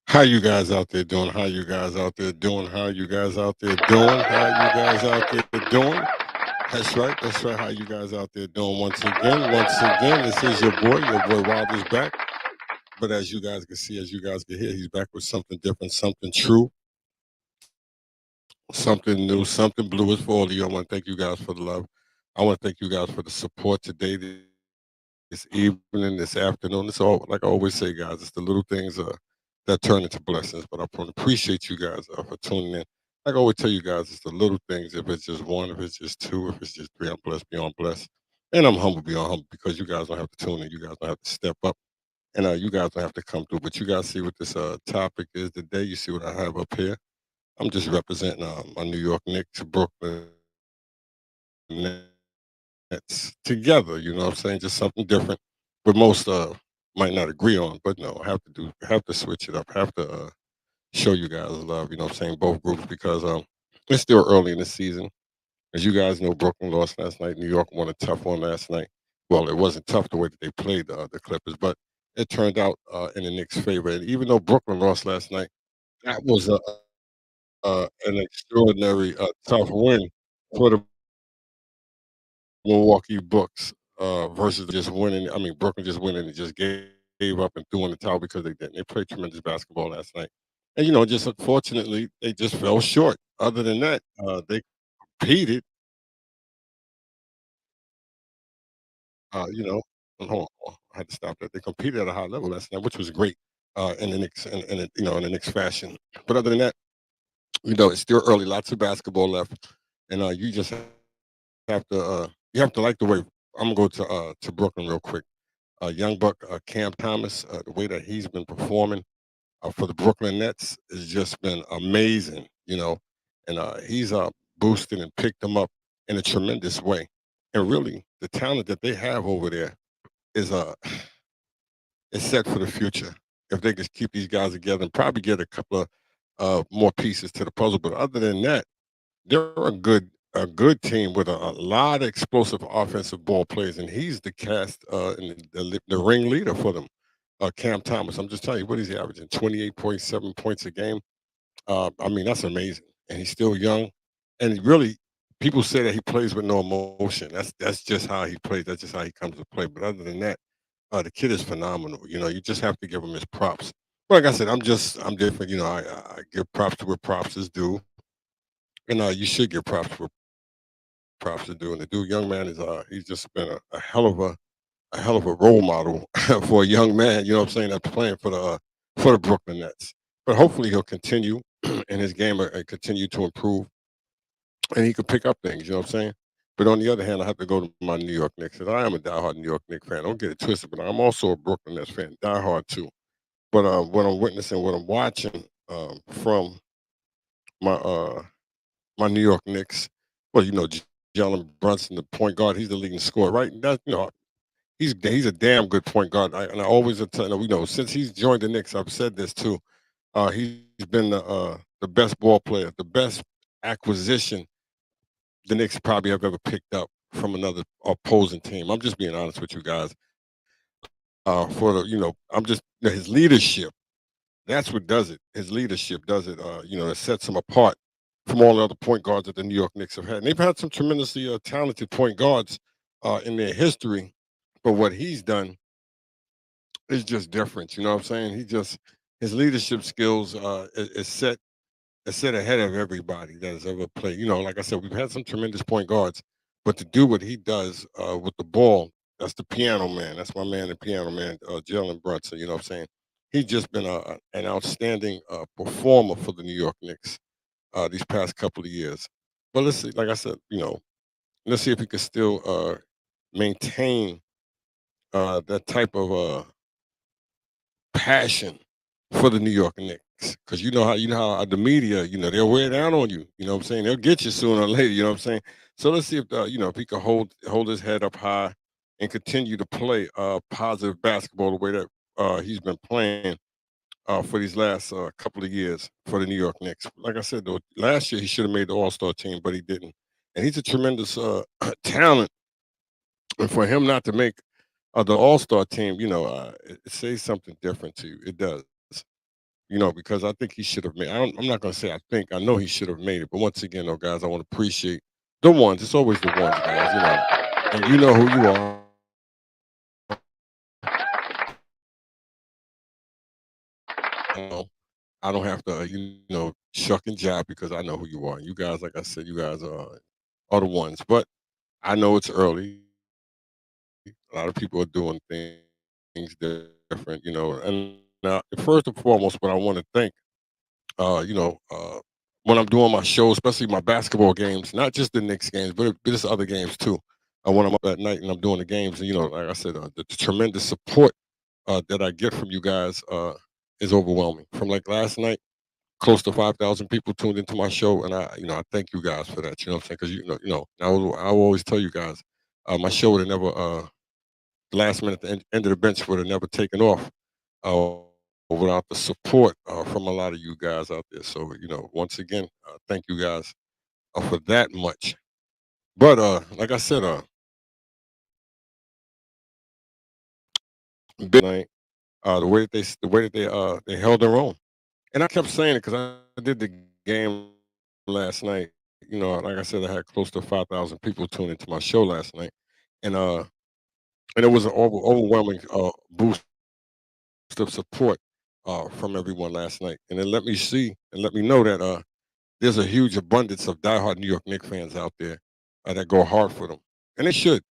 How you guys out there doing? How you guys out there doing? How you guys out there doing? How you guys out there doing? That's right. That's right. How you guys out there doing? Once again, this is your boy Wild is back. But as you guys can see, as you guys can hear, he's back with something different, something true, something new, something blue is for all of you. I want to thank you guys for the love. I want to thank you guys for the support today, this evening, this afternoon. It's all like I always say, guys. It's the little things that turn into blessings. But I appreciate you guys for tuning in. Like I always tell you guys, it's the little things. If it's just one, if it's just two, if it's just three, I'm blessed beyond blessed, and I'm humble beyond humble because you guys don't have to tune in. You guys don't have to step up, and you guys don't have to come through. But you guys see what this topic is today. You see what I have up here. I'm just representing my New York Knicks, Brooklyn Nets together. You know what I'm saying? Just something different. But most might not agree on. But no, have to switch it up. Have to show you guys love. You know what I'm saying? Both groups because it's still early in the season. As you guys know, Brooklyn lost last night. New York won a tough one last night. Well, it wasn't tough the way that they played the Clippers, but it turned out in the Knicks' favor. And even though Brooklyn lost last night, that was an extraordinary tough win for the Milwaukee Bucks versus just winning. I mean, Brooklyn just winning and just gave up and threw in the towel because they didn't. They played tremendous basketball last night, and just unfortunately they just fell short. Other than that, they competed. You know, hold on, I had to stop that. They competed at a high level last night, which was great in the Knicks in the Knicks fashion. But other than that, it's still early. Lots of basketball left, and you just you have to like the way. I'm gonna go to Brooklyn real quick. Young buck Cam Thomas, the way that he's been performing for the Brooklyn Nets has just been amazing. And he's boosted and picked them up in a tremendous way. And really, the talent that they have over there is is set for the future. If they could keep these guys together and probably get a couple of more pieces to the puzzle. But other than that, they're a good team with a lot of explosive offensive ball players, and he's the cast and the ringleader for them. Cam Thomas, I'm just telling you, what is he averaging? 28.7 points a game. I mean, that's amazing, and he's still young. And really, people say that he plays with no emotion. That's just how he plays. That's just how he comes to play. But other than that, the kid is phenomenal. You just have to give him his props. Like I said, I'm different. I give props to where props is due, and you should give props to do. And the dude, young man, is he's just been a hell of a role model for a young man. You know what I'm saying? That's playing for the Brooklyn Nets. But hopefully he'll continue in his game and continue to improve, and he can pick up things. You know what I'm saying? But on the other hand, I have to go to my New York Knicks, and I am a diehard New York Knicks fan. Don't get it twisted, but I'm also a Brooklyn Nets fan, diehard too. But what I'm witnessing, what I'm watching from my my New York Knicks, well, Jalen Brunson, the point guard, he's the leading scorer, right? That he's a damn good point guard. And I always tell since he's joined the Knicks, I've said this too. He's been the best ball player, the best acquisition the Knicks probably have ever picked up from another opposing team. I'm just being honest with you guys. For the I'm just his leadership. That's what does it. His leadership does it. That sets him apart from all the other point guards that the New York Knicks have had. And they've had some tremendously talented point guards in their history, but what he's done is just different. You know what I'm saying? His leadership skills is set ahead of everybody that has ever played. Like I said, we've had some tremendous point guards, but to do what he does with the ball, that's the piano man. That's my man, the piano man, Jalen Brunson. You know what I'm saying? He's just been an outstanding performer for the New York Knicks these past couple of years. But let's see, like I said, let's see if he can still maintain that type of passion for the New York Knicks. Because you know how the media, they'll wear down on you. You know what I'm saying? They'll get you sooner or later. You know what I'm saying? So let's see if he can hold his head up high and continue to play positive basketball the way that he's been playing for these last couple of years for the New York Knicks. Like I said, though, last year he should have made the All Star team, but he didn't. And he's a tremendous talent. And for him not to make the All Star team, it says something different to you. It does. because I think he should have made. I'm not gonna say I think. I know he should have made it. But once again, though, guys, I want to appreciate the ones. It's always the ones, guys. And you know who you are. You know, I don't have to, shuck and jive because I know who you are. You guys, like I said, you guys are the ones. But I know it's early. A lot of people are doing things different, And first and foremost, what I want to thank, uh, you know, uh, when I'm doing my show, especially my basketball games, not just the Knicks games, but there's other games too. When I'm up at night and I'm doing the games, and like I said, the tremendous support that I get from you guys is overwhelming. From like last night, close to 5,000 people tuned into my show, and I thank you guys for that. You know what I'm saying? Because I will always tell you guys, my show would have never last minute, the end of the bench would have never taken off uh, without the support from a lot of you guys out there. So, once again, thank you guys for that much. But like I said, big night, the way that they held their own, and I kept saying it because I did the game last night. Like I said, I had close to 5,000 people tune into my show last night, and uh, and it was an overwhelming boost of support from everyone last night, and it let me see and let me know that there's a huge abundance of diehard New York Knicks fans out there that go hard for them, and they should.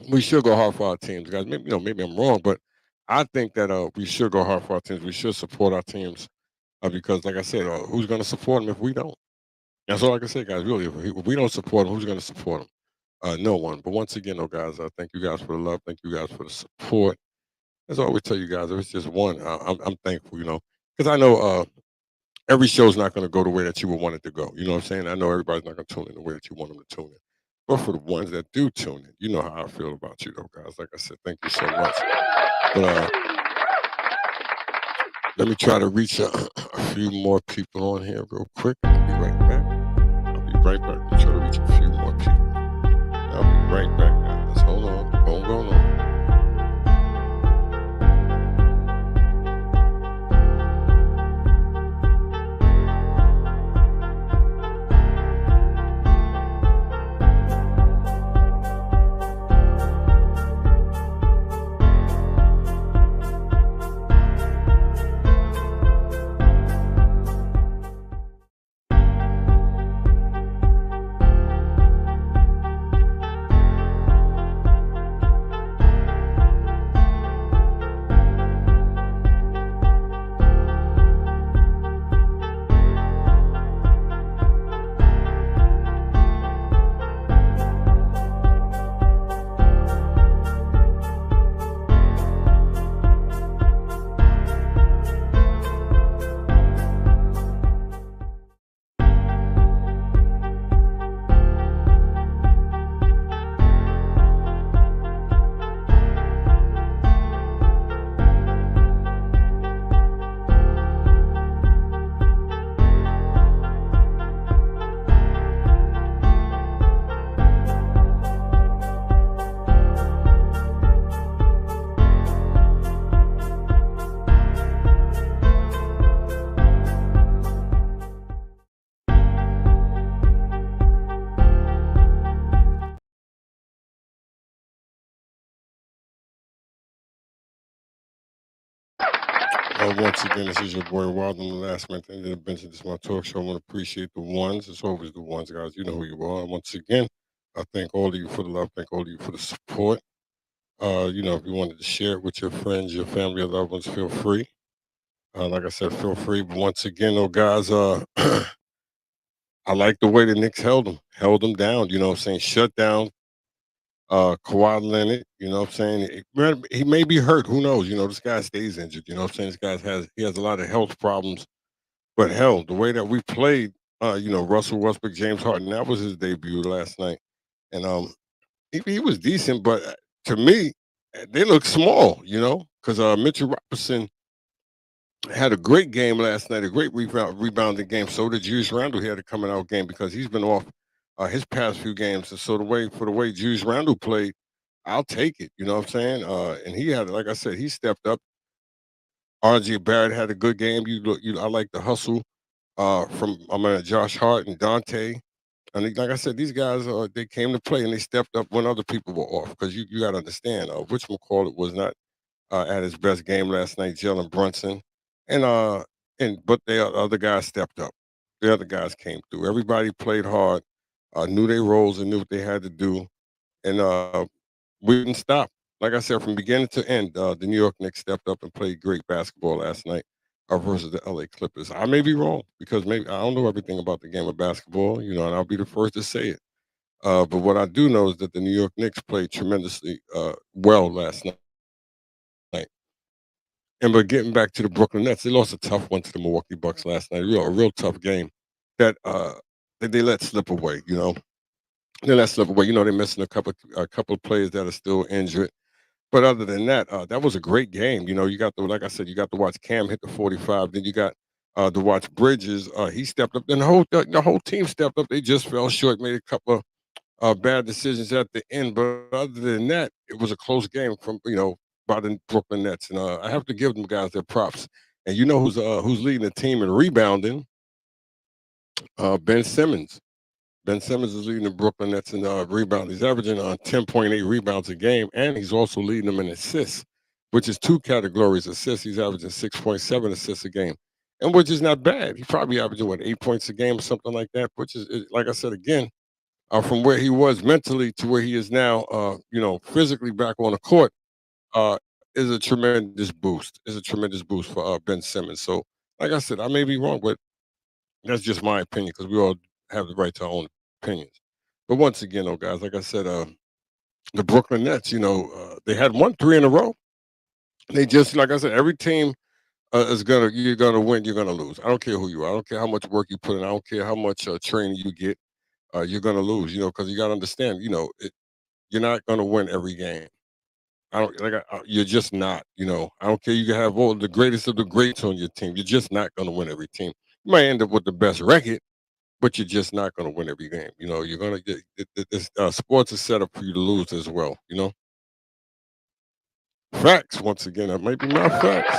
We should go hard for our teams, guys. Maybe I'm wrong, but I think that we should go hard for our teams. We should support our teams because, like I said, who's going to support them if we don't? That's all I can say, guys. Really, if we don't support them, who's going to support them? No one. But once again, though, guys, thank you guys for the love. Thank you guys for the support. As I always tell you guys, if it's just one, I'm thankful, because I know every show's not going to go the way that you would want it to go. You know what I'm saying? I know everybody's not going to tune in the way that you want them to tune in. But for the ones that do tune in, you know how I feel about you, though, guys. Like I said, thank you so much. But let me try to reach a few more people on here real quick. I'll be right back. I'll be right back. Let me try to reach a few more people. I'll be right back, guys. Hold on. Going on. Once again, this is your boy Wild on the last minute end of the bench. This is my talk show. I want to appreciate the ones. It's always the ones, guys. You know who you are. Once again, I thank all of you for the love. Thank all of you for the support. If you wanted to share it with your friends, your family, your loved ones, feel free. Like I said, feel free. But once again, though, guys, I like the way the Knicks held them down. You know what I'm saying? Shut down Kawhi Leonard. You know what I'm saying? He may be hurt. Who knows? This guy stays injured. You know what I'm saying? This guy has a lot of health problems. But hell, the way that we played, Russell Westbrook, James Harden, that was his debut last night, and he was decent, but to me, they look small, because Mitchell Robinson had a great game last night, a great rebounding game. So did Julius Randle. He had a coming out game because he's been off his past few games, and so the way Julius Randle played, I'll take it. You know what I'm saying? And he had, like I said, he stepped up. RJ Barrett had a good game. I like the hustle from Josh Hart and Dante. And like I said, these guys they came to play and they stepped up when other people were off. Because you got to understand, Rich McCall was not at his best game last night. Jalen Brunson, and but the other guys stepped up. The other guys came through. Everybody played hard, knew their roles and knew what they had to do, and we didn't stop. Like I said, from beginning to end, the New York Knicks stepped up and played great basketball last night versus the LA Clippers. I may be wrong because maybe I don't know everything about the game of basketball, and I'll be the first to say it. But what I do know is that the New York Knicks played tremendously well last night. And but getting back to the Brooklyn Nets, they lost a tough one to the Milwaukee Bucks last night. A real tough game that that they let slip away. They let slip away. They're missing a couple of players that are still injured. But other than that, that was a great game. You got to like I said, you got to watch Cam hit the 45. Then you got to watch Bridges. He stepped up. Then the whole team stepped up. They just fell short, made a couple of bad decisions at the end. But other than that, it was a close game by the Brooklyn Nets, and I have to give them guys their props. And you know who's leading the team in rebounding? Ben Simmons. Ben Simmons is leading the Brooklyn Nets in rebound. He's averaging 10.8 rebounds a game, and he's also leading them in assists, which is two categories assists. He's averaging 6.7 assists a game, and which is not bad. He's probably averaging 8 points a game or something like that, which is like I said again, from where he was mentally to where he is now, physically back on the court, uh, is a tremendous boost. Is a tremendous boost for Ben Simmons. So, like I said, I may be wrong, but that's just my opinion because we all have the right to our own opinions. But once again, though, guys, like I said, the Brooklyn Nets, they had won three in a row. They just, like I said, every team you're gonna win, you're gonna lose. I don't care who you are. I don't care how much work you put in. I don't care how much training you get. You're gonna lose. Because you gotta understand. You're not gonna win every game. I don't like. You're just not. I don't care. You can have all the greatest of the greats on your team. You're just not gonna win every team. You might end up with the best record, but you're just not gonna win every game. You're gonna get sports is set up for you to lose as well. Facts. Once again, that might be my facts.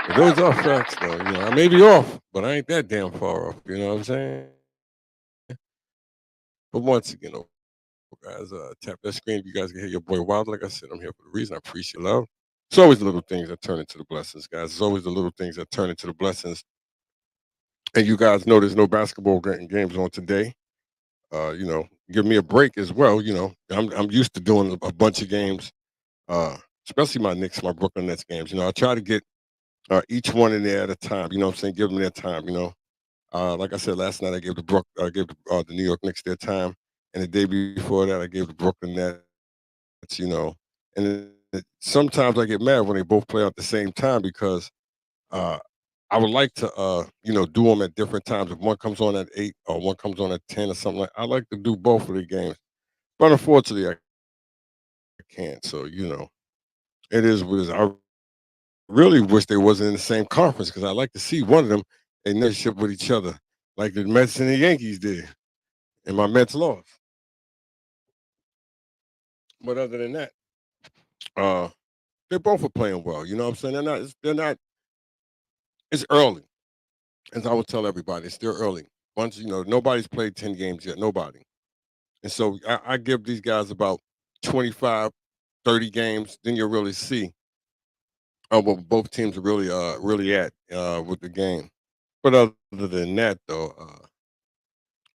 But those are facts, though. I may be off, but I ain't that damn far off. You know what I'm saying? But once again, guys, tap that screen. You guys can hear your boy Wild. Like I said, I'm here for the reason. I appreciate love. It's always the little things that turn into the blessings, guys. It's always the little things that turn into the blessings. And you guys know there's no basketball games on today. Give me a break as well. I'm used to doing a bunch of games, especially my Brooklyn Nets games. I try to get each one in there at a time. You know what I'm saying? Give them their time. Like I said last night, I gave the New York Knicks their time, and the day before that, I gave the Brooklyn Nets. And sometimes I get mad when they both play at the same time because uh, I would like to do them at different times. If one comes on at 8 or one comes on at 10 or something I like to do both of the games, but unfortunately, I can't. So it is what it is. I really wish they wasn't in the same conference because I like to see one of them in relationship with each other, like the Mets and the Yankees did, and my Mets lost. But other than that, uh, they both are playing well. You know what I'm saying? They're not. It's early, as I would tell everybody. It's still early. Once nobody's played 10 games yet. Nobody. And so I give these guys about 25, 30 games. Then you'll really see what both teams are really at with the game. But other than that, though,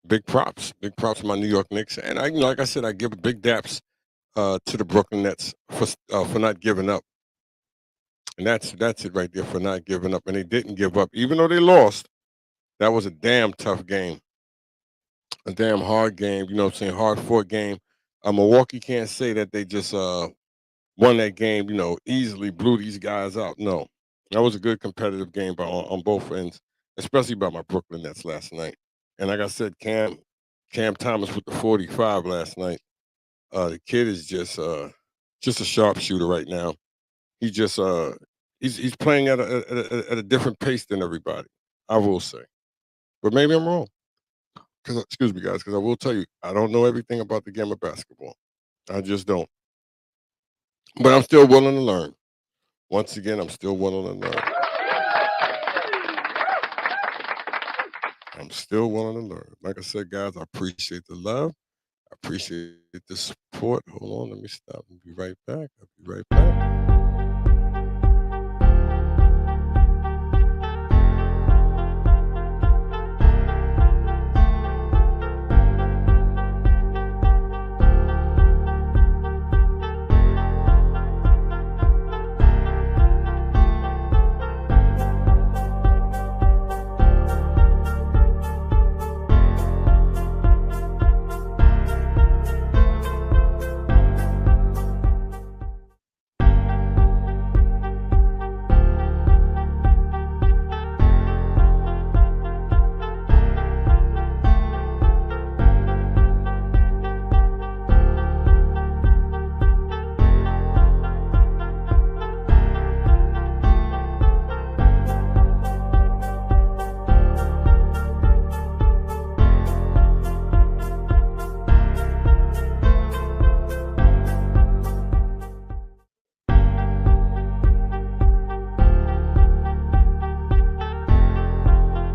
big props to my New York Knicks, and like I said, I give big daps to the Brooklyn Nets for not giving up, and that's it right there for not giving up, and they didn't give up, even though they lost. That was a damn tough game, a damn hard game. You know what I'm saying? Hard fought game. Milwaukee can't say that they just won that game. Easily blew these guys out. No, that was a good competitive game on both ends, especially by my Brooklyn Nets last night. And like I said, Cam Thomas with the 45 last night. The kid is just a sharpshooter right now. He just he's playing at a different pace than everybody. I will say, but maybe I'm wrong. Because excuse me, guys, because I will tell you, I don't know everything about the game of basketball. I just don't. But I'm still willing to learn. Once again, I'm still willing to learn. I'm still willing to learn. Like I said, guys, I appreciate the love. I appreciate the support. Hold on, let me stop and be right back. I'll be right back.